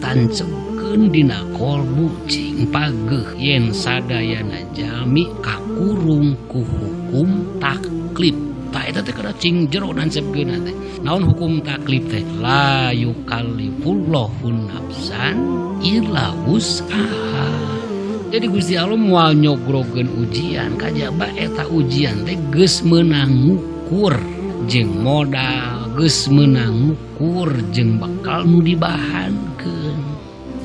tancepkeun dina kolbu cing pageuh yen sadayana jalmi kakurung ku hukum taklif. Tah eta teh kada cing jero nancepkeunna teh. Naon hukum taklif teh? La yukallifullahu nafsan illa wus'aha. Jadi Gusti Allah moal nyogrogeun ujian kajaba eta ujian teh geus meunang ngukur jeung modal, geus meunang ngukur jeung bakal nu dibahankeun.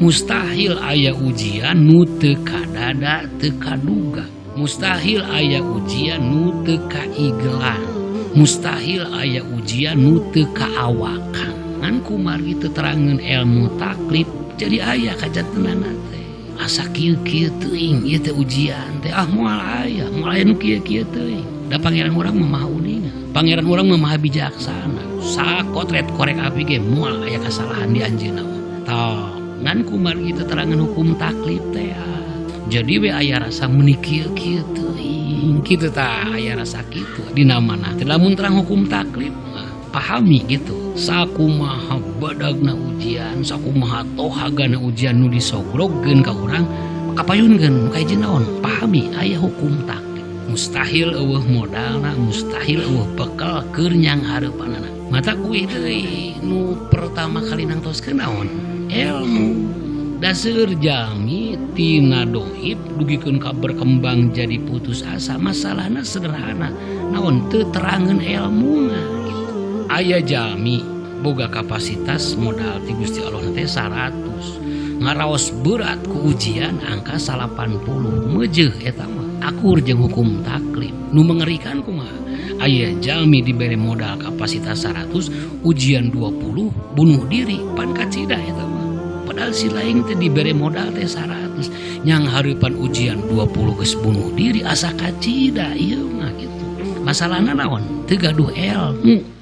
Mustahil aya ujian nu teu kadada teu kaduga. Mustahil aya ujian nu teu kaigelan. Mustahil aya ujian nu teu kaawakan. Ngan kumari teu terangeun ilmu taklif jadi aya kajantenana teh. Asa kieu-kieu teuing ieu teh ujian teh moal aya nu kieu-kieu teuing. Da pangeran urang mah maha uningan. Pangeran urang mah maha bijaksana. Sakotret korek api ge moal aya kasalahan di anjeunna. Tah ngan kumari teu terangeun hukum taklif teh. Jadi we aya rasa meuni kieu-kieu teuing. Kitu tah aya rasa kitu dina manah teh lamun terang hukum taklif pahami gitu. Sakumaha badagna ujian, sakumaha tohagana ujian nu disogrogkeun ka urang, kapayunkeun ka hiji naon? Pahami aya hukum taklif. Mustahil eueuh modalna, mustahil eueuh bekal keur nyang hareupanana. Mata kuih deui nu pertama kali nangtoskeun naon? Ilmu. Daseur jalmi tina doib dugikeun ka berkembang jadi putus asa. Masalahna sederhana, naon teu terangeun ilmuna gitu. Aya jalmi boga kapasitas modal ti Gusti Allah teh 100, ngaraos berat ku ujian angka 80, meujeuh eta mah akur jeung hukum taklif. Nu mengerikan kumaha? Aya jalmi dibere modal kapasitas 100, ujian 20 bunuh diri, pan kacida eta mah. Padahal si lain teh dibere modal teh 100, nyang hareupan ujian 20 geus bunuh diri asa kacida ieu mah gitu. Masalahna naon? Teu gaduh ilmu.